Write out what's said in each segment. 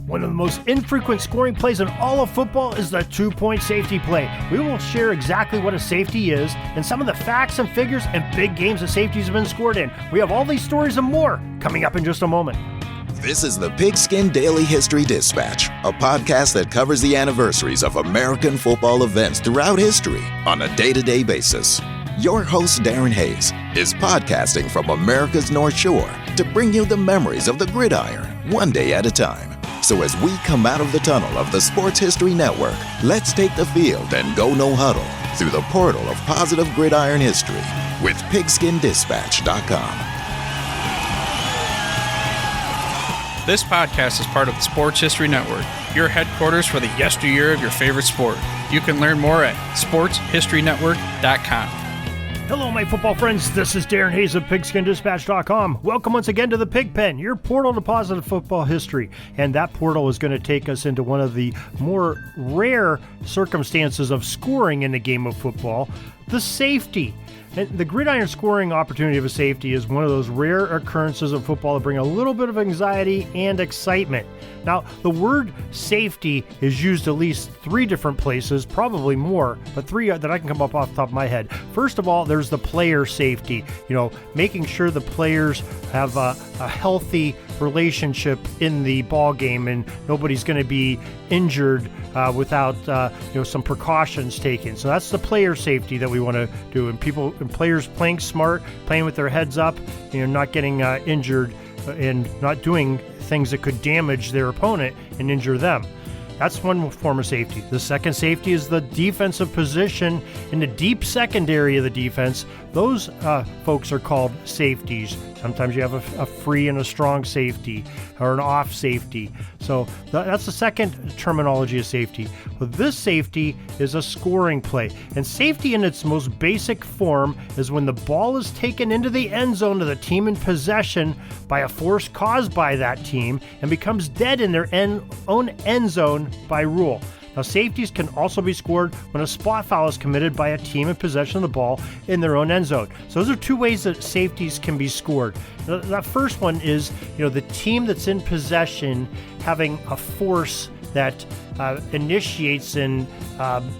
One of the most infrequent scoring plays in all of football is the two-point safety play. We will share exactly what a safety is and some of the facts and figures and big games that safeties have been scored in. We have all these stories and more coming up in just a moment. This is the Pigskin Daily History Dispatch, a podcast that covers the anniversaries of American football events throughout history on a day-to-day basis. Your host, Darren Hayes, is podcasting from America's North Shore to bring you the memories of the gridiron, one day at a time. So as we come out of the tunnel of the Sports History Network, let's take the field and go no huddle through the portal of positive gridiron history with pigskindispatch.com. This podcast is part of the Sports History Network, your headquarters for the yesteryear of your favorite sport. You can learn more at sportshistorynetwork.com. Hello, my football friends. This is Darren Hayes of pigskindispatch.com. Welcome once again to the Pig Pen, your portal to positive football history. And that portal is going to take us into one of the more rare circumstances of scoring in the game of football, the safety. And the gridiron scoring opportunity of a safety is one of those rare occurrences of football that bring a little bit of anxiety and excitement. Now, the word safety is used at least three different places, probably more, but three that I can come up off the top of my head. First of all, there's the player safety, making sure the players have a healthy relationship in the ball game and nobody's going to be injured without some precautions taken. So that's the player safety that we want to do, and players playing smart, playing with their heads up, not getting injured and not doing things that could damage their opponent and injure them. That's one form of safety. The second safety is the defensive position in the deep secondary of the defense. Those folks are called safeties. Sometimes you have a free and a strong safety or an off safety. So that's the second terminology of safety. Well, this safety is a scoring play. And safety in its most basic form is when the ball is taken into the end zone of the team in possession by a force caused by that team and becomes dead in their own end zone by rule. Now, safeties can also be scored when a spot foul is committed by a team in possession of the ball in their own end zone. So those are two ways that safeties can be scored. That first one is, the team that's in possession having a force that initiates and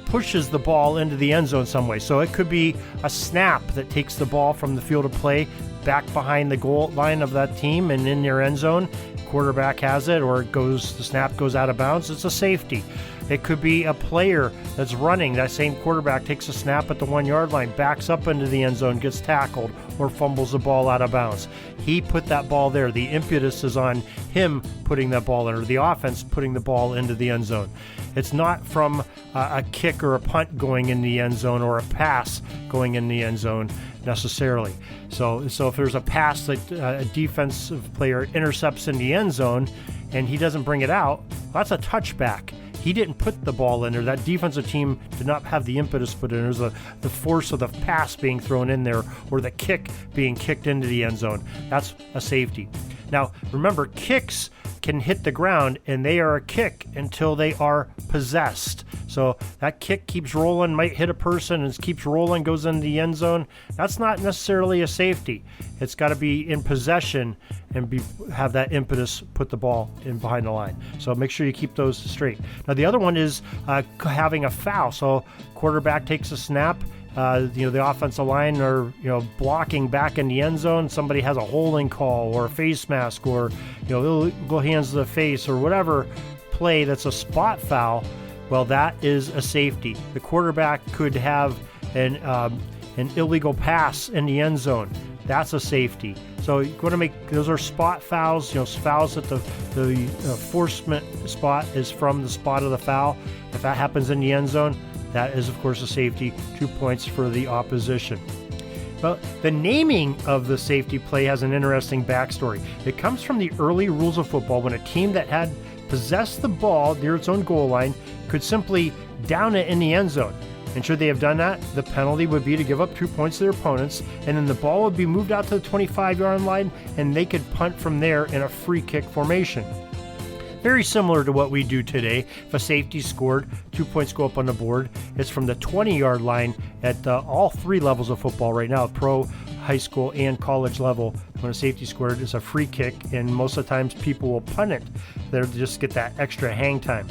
pushes the ball into the end zone some way. So it could be a snap that takes the ball from the field of play back behind the goal line of that team and in their end zone. Quarterback has it, or the snap goes out of bounds. It's a safety. It could be a player that's running. That same quarterback takes a snap at the 1 yard line, backs up into the end zone, gets tackled, or fumbles the ball out of bounds. He put that ball there. The impetus is on him putting that ball in, or the offense putting the ball into the end zone. It's not from a kick or a punt going in the end zone or a pass going in the end zone necessarily. So if there's a pass that a defensive player intercepts in the end zone and he doesn't bring it out, that's a touchback. He didn't put the ball in there. That defensive team did not have the impetus put in. It was the force of the pass being thrown in there or the kick being kicked into the end zone. That's a safety. Now, remember, kicks can hit the ground, and they are a kick until they are possessed. So that kick keeps rolling, might hit a person, and keeps rolling, goes into the end zone. That's not necessarily a safety. It's got to be in possession and have that impetus put the ball in behind the line. So make sure you keep those straight. Now, the other one is having a foul. So quarterback takes a snap. The offensive line are, blocking back in the end zone. Somebody has a holding call or a face mask or, illegal hands to the face or whatever play that's a spot foul. Well, that is a safety. The quarterback could have an illegal pass in the end zone. That's a safety. So you want to those are spot fouls, fouls that the enforcement spot is from the spot of the foul. If that happens in the end zone, that is, of course, a safety, 2 points for the opposition. Well, the naming of the safety play has an interesting backstory. It comes from the early rules of football when a team that had possessed the ball near its own goal line could simply down it in the end zone. And should they have done that, the penalty would be to give up 2 points to their opponents, and then the ball would be moved out to the 25-yard line, and they could punt from there in a free kick formation. Very similar to what we do today. If a safety scored, 2 points go up on the board. It's from the 20-yard line at all three levels of football right now, pro, high school and college level when a safety scored is a free kick, and most of the times people will punt it. They'll just get that extra hang time.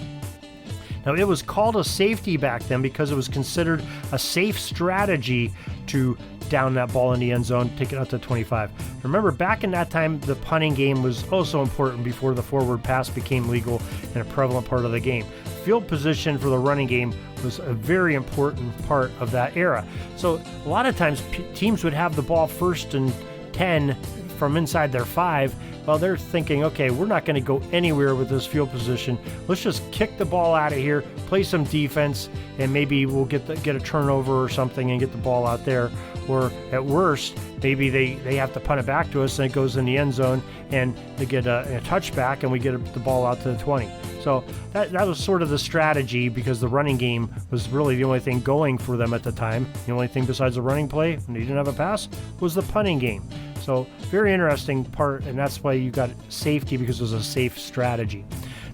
Now, it was called a safety back then because it was considered a safe strategy to down that ball in the end zone, take it out to 25. Remember, back in that time, the punting game was also important before the forward pass became legal and a prevalent part of the game. Field position for the running game was a very important part of that era. So a lot of times teams would have the ball 1st and 10 from inside their 5. Well, they're thinking, okay, we're not going to go anywhere with this field position. Let's just kick the ball out of here, play some defense, and maybe we'll get a turnover or something and get the ball out there. Or at worst, maybe they have to punt it back to us and it goes in the end zone and they get a touchback and we get the ball out to the 20. So that was sort of the strategy, because the running game was really the only thing going for them at the time. The only thing besides the running play, when they didn't have a pass, was the punting game. So very interesting part, and that's why you got safety, because it was a safe strategy.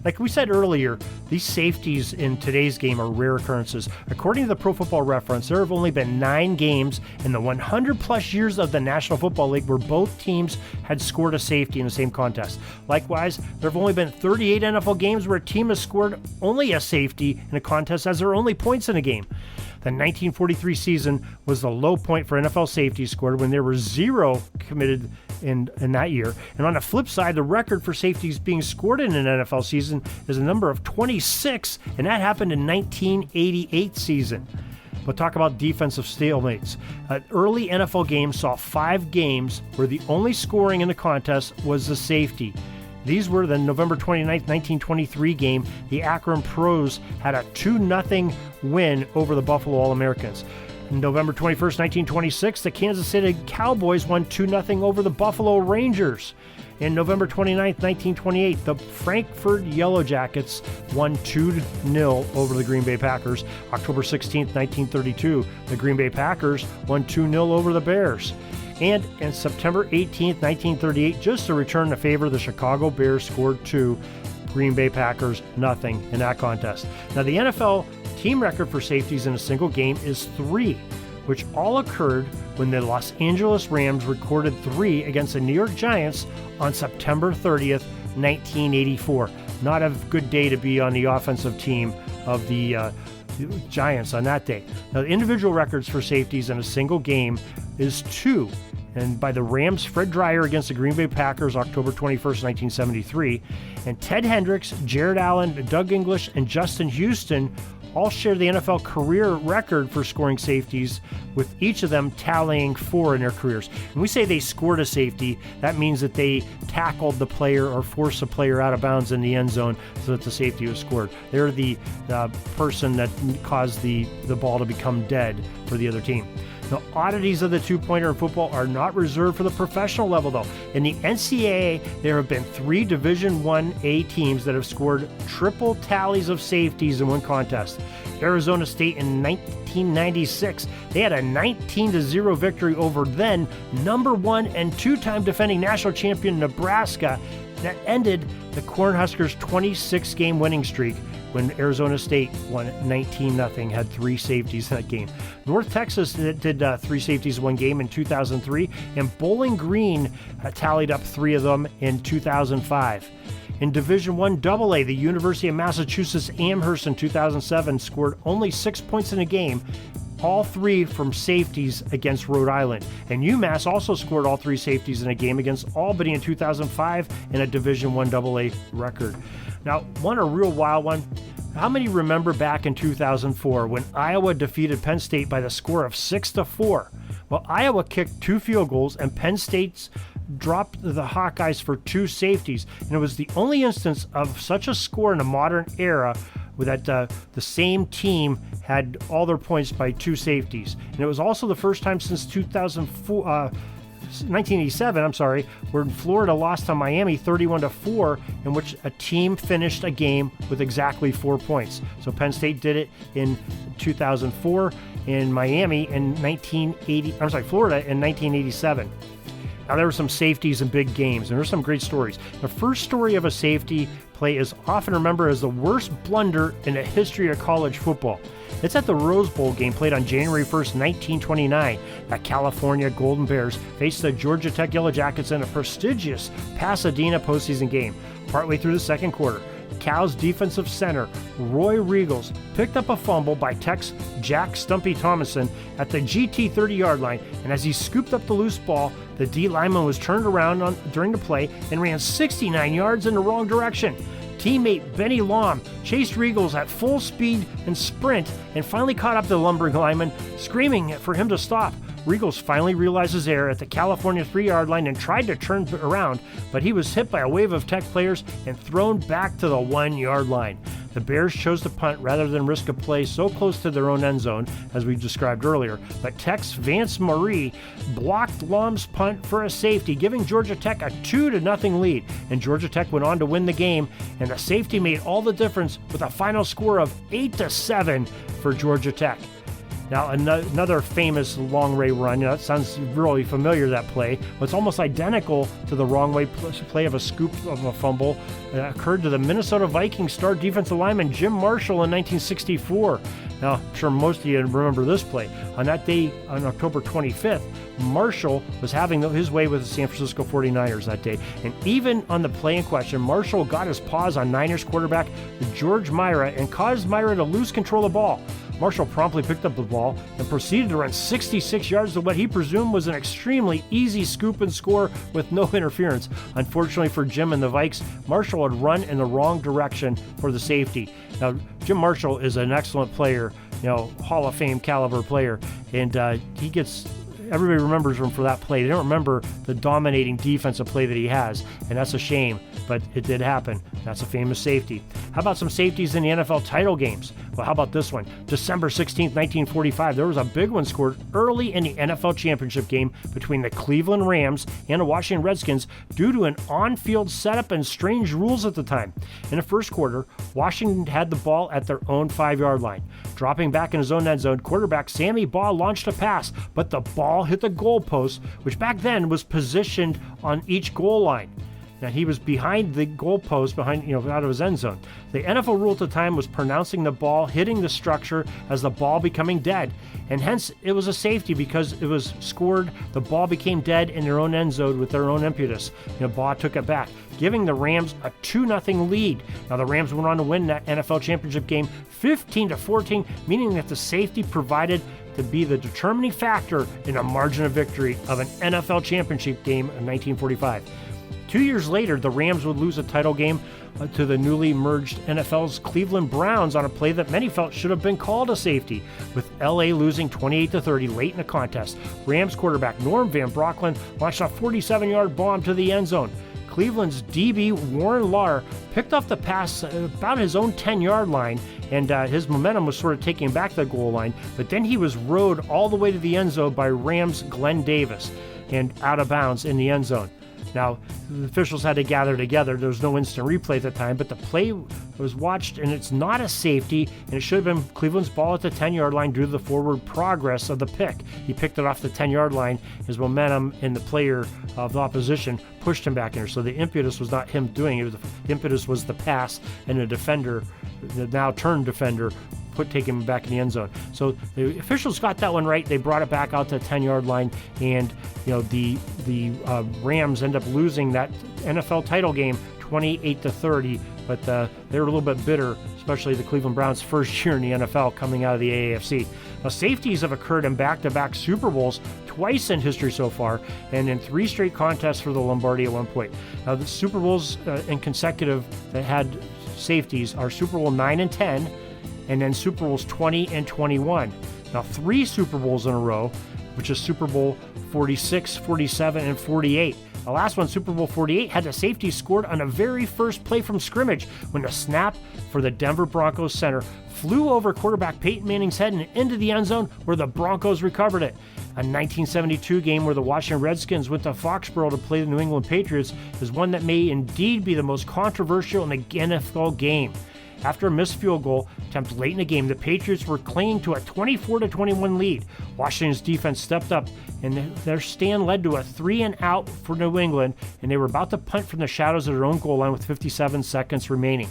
Like we said earlier, these safeties in today's game are rare occurrences. According to the Pro Football Reference, there have only been 9 games in the 100-plus years of the National Football League where both teams had scored a safety in the same contest. Likewise, there have only been 38 NFL games where a team has scored only a safety in a contest as there are only points in a game. The 1943 season was the low point for NFL safeties scored, when there were 0 committed in that year. And on the flip side, the record for safeties being scored in an NFL season is a number of 26, and that happened in 1988 season. We'll talk about defensive stalemates. An early NFL game saw 5 games where the only scoring in the contest was the safety. These were the November 29th, 1923 game. The Akron Pros had a 2-0 win over the Buffalo All-Americans. November 21st, 1926, the Kansas City Cowboys won 2-0 over the Buffalo Rangers. In November 29th, 1928, the Frankfurt Yellow Jackets won 2-0 over the Green Bay Packers. October 16th, 1932, the Green Bay Packers won 2-0 over the Bears. And on September 18th, 1938, just to return the favor, the Chicago Bears scored 2, Green Bay Packers nothing in that contest. Now, the NFL team record for safeties in a single game is 3, which all occurred when the Los Angeles Rams recorded 3 against the New York Giants on September 30th, 1984. Not a good day to be on the offensive team of the Giants on that day. Now, the individual records for safeties in a single game is 2. And by the Rams, Fred Dreyer against the Green Bay Packers, October 21st, 1973. And Ted Hendricks, Jared Allen, Doug English, and Justin Houston all share the NFL career record for scoring safeties, with each of them tallying 4 in their careers. When we say they scored a safety, that means that they tackled the player or forced the player out of bounds in the end zone so that the safety was scored. They're the person that caused the ball to become dead for the other team. The oddities of the two-pointer in football are not reserved for the professional level, though. In the NCAA, there have been 3 Division I-A teams that have scored triple tallies of safeties in one contest. Arizona State in 1996, they had a 19-0 victory over then number 1 and 2-time defending national champion Nebraska that ended the Cornhuskers' 26-game winning streak when Arizona State won 19-0, had 3 safeties in that game. North Texas did 3 safeties in one game in 2003, and Bowling Green tallied up 3 of them in 2005. In Division I AA, the University of Massachusetts Amherst in 2007 scored only 6 points in a game, all 3 from safeties against Rhode Island. And UMass also scored all 3 safeties in a game against Albany in 2005 in a Division I AA record. Now, a real wild one. How many remember back in 2004 when Iowa defeated Penn State by the score of 6-4? Well, Iowa kicked 2 field goals and Penn State's dropped the Hawkeyes for 2 safeties. And it was the only instance of such a score in the modern era that the same team had all their points by 2 safeties. And it was also the first time since 1987, where Florida lost to Miami 31-4, in which a team finished a game with exactly 4 points. So Penn State did it in 2004, and Florida in 1987. Now, there were some safeties in big games, and there's some great stories. The first story of a safety play is often remembered as the worst blunder in the history of college football. It's at the Rose Bowl game played on January 1st, 1929. The California Golden Bears faced the Georgia Tech Yellow Jackets in a prestigious Pasadena postseason game. Partway through the second quarter, Cal's defensive center, Roy Riegels, picked up a fumble by Tech's Jack Stumpy Thomason at the GT 30-yard line, and as he scooped up the loose ball, the D lineman was turned around during the play and ran 69 yards in the wrong direction. Teammate Benny Lom chased Riegels at full speed and sprint and finally caught up to the lumbering lineman, screaming for him to stop. Riegels finally realized his error at the California 3-yard line and tried to turn around, but he was hit by a wave of Tech players and thrown back to the 1-yard line. The Bears chose to punt rather than risk a play so close to their own end zone, as we described earlier, but Tech's Vance Marie blocked Lom's punt for a safety, giving Georgia Tech a 2-0 lead, and Georgia Tech went on to win the game, and the safety made all the difference with a final score of 8-7 for Georgia Tech. Now, another famous long way run, that sounds really familiar, that play. It's almost identical to the wrong way play of a scoop of a fumble that occurred to the Minnesota Vikings star defensive lineman Jim Marshall in 1964. Now, I'm sure most of you remember this play. On that day, on October 25th, Marshall was having his way with the San Francisco 49ers that day. And even on the play in question, Marshall got his paws on Niners quarterback George Myra and caused Myra to lose control of the ball. Marshall promptly picked up the ball and proceeded to run 66 yards to what he presumed was an extremely easy scoop and score with no interference. Unfortunately for Jim and the Vikes, Marshall had run in the wrong direction for the safety. Now, Jim Marshall is an excellent player, Hall of Fame caliber player, and everybody remembers him for that play. They don't remember the dominating defensive play that he has, and that's a shame, but it did happen. That's a famous safety. How about some safeties in the NFL title games? Well, how about this one? December 16th, 1945, there was a big one scored early in the NFL championship game between the Cleveland Rams and the Washington Redskins due to an on-field setup and strange rules at the time. In the first quarter, Washington had the ball at their own 5-yard line. Dropping back in his own end zone, quarterback Sammy Baugh launched a pass, but the ball hit the goalpost, which back then was positioned on each goal line. Now, he was behind the goalpost, out of his end zone. The NFL rule at the time was pronouncing the ball hitting the structure as the ball becoming dead, and hence it was a safety because it was scored. The ball became dead in their own end zone with their own impetus. Baugh took it back, giving the Rams a 2-0 lead. Now, the Rams went on to win that NFL championship game 15-14, meaning that the safety provided to be the determining factor in a margin of victory of an NFL championship game in 1945. 2 years later, the Rams would lose a title game to the newly merged NFL's Cleveland Browns on a play that many felt should have been called a safety, with LA losing 28-30 late in the contest. Rams quarterback Norm Van Brocklin launched a 47-yard bomb to the end zone. Cleveland's DB Warren Lahr picked off the pass about his own 10-yard line, and his momentum was sort of taking him back to the goal line, but then he was rowed all the way to the end zone by Rams Glenn Davis and out of bounds in the end zone. Now, the officials had to gather together. There was no instant replay at the time, but the play was watched, and it's not a safety, and it should have been Cleveland's ball at the 10-yard line due to the forward progress of the pick. He picked it off the 10-yard line. His momentum and the player of the opposition pushed him back in there. So the impetus was not him doing it. The impetus was the pass, and the defender, the now turned defender, taking him back in the end zone. So the officials got that one right. They brought it back out to the 10-yard line, and the Rams end up losing that NFL title game 28-30. But they were a little bit bitter, especially the Cleveland Browns' first year in the NFL coming out of the AAFC. Now, safeties have occurred in back-to-back Super Bowls twice in history so far, and in 3 straight contests for the Lombardi at one point. Now, the Super Bowls in consecutive that had safeties are Super Bowl 9 and 10, and then Super Bowls 20 and 21. Now, 3 Super Bowls in a row, which is Super Bowl 46, 47, and 48. The last one, Super Bowl 48, had the safety scored on the very first play from scrimmage when the snap for the Denver Broncos center flew over quarterback Peyton Manning's head and into the end zone where the Broncos recovered it. A 1972 game where the Washington Redskins went to Foxborough to play the New England Patriots is one that may indeed be the most controversial in the NFL game. After a missed field goal attempt late in the game, the Patriots were clinging to a 24-21 lead. Washington's defense stepped up, and their stand led to a 3-and-out for New England, and they were about to punt from the shadows of their own goal line with 57 seconds remaining.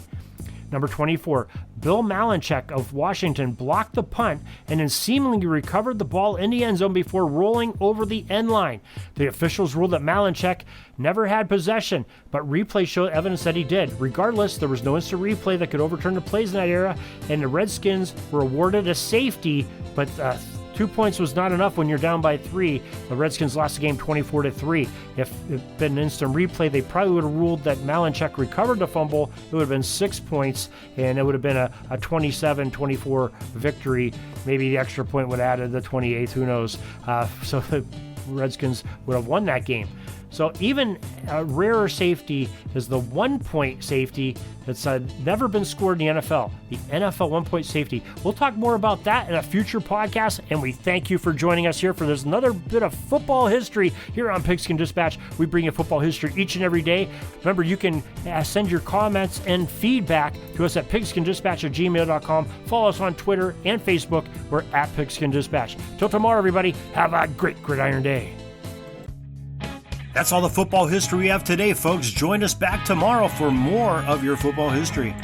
Number 24, Bill Malinchek of Washington blocked the punt and then seemingly recovered the ball in the end zone before rolling over the end line. The officials ruled that Malinchek never had possession, but replay showed evidence that he did. Regardless, there was no instant replay that could overturn the plays in that era, and the Redskins were awarded a safety, but 2 points was not enough when you're down by 3. The Redskins lost the game 24-3. If it had been an instant replay, they probably would have ruled that Malinchek recovered the fumble. It would have been 6 points, and it would have been a 27-24 victory. Maybe the extra point would have added the 28th, who knows. So the Redskins would have won that game. So even a rarer safety is the 1-point safety that's never been scored in the NFL. The NFL 1-point safety. We'll talk more about that in a future podcast, and we thank you for joining us here for this another bit of football history here on Pigskin Dispatch. We bring you football history each and every day. Remember, you can send your comments and feedback to us at pigskindispatch@gmail.com. Follow us on Twitter and Facebook. We're at Pigskin Dispatch. Till tomorrow, everybody, have a great gridiron day. That's all the football history we have today, folks. Join us back tomorrow for more of your football history.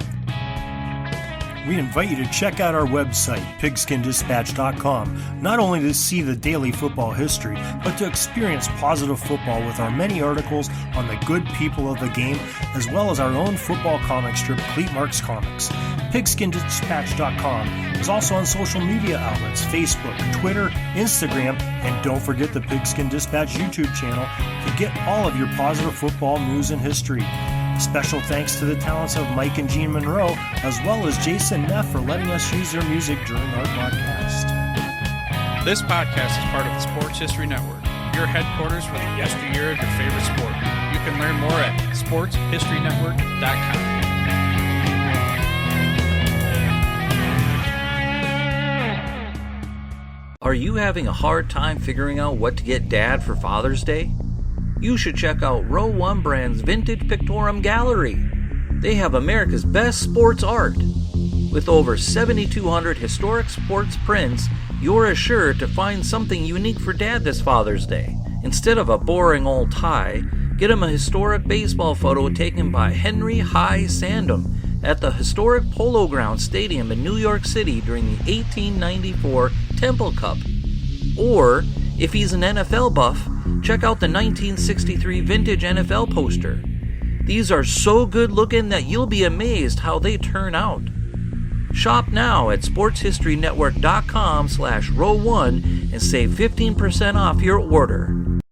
We invite you to check out our website, pigskindispatch.com, not only to see the daily football history, but to experience positive football with our many articles on the good people of the game, as well as our own football comic strip, Cleat Marks Comics. Pigskindispatch.com is also on social media outlets, Facebook, Twitter, Instagram, and don't forget the Pigskin Dispatch YouTube channel to get all of your positive football news and history. Special thanks to the talents of Mike and Gene Monroe, as well as Jason Neff for letting us use their music during our podcast. This podcast is part of the Sports History Network, your headquarters for the yesteryear of your favorite sport. You can learn more at sportshistorynetwork.com. Are you having a hard time figuring out what to get Dad for Father's Day? You should check out Row 1 Brand's Vintage Pictorum Gallery. They have America's best sports art. With over 7,200 historic sports prints, you're assured to find something unique for Dad this Father's Day. Instead of a boring old tie, get him a historic baseball photo taken by Henry High Sandom at the historic Polo Grounds Stadium in New York City during the 1894 Temple Cup. Or, if he's an NFL buff, check out the 1963 vintage NFL poster. These are so good looking that you'll be amazed how they turn out. Shop now at sportshistorynetwork.com/row1 and save 15% off your order.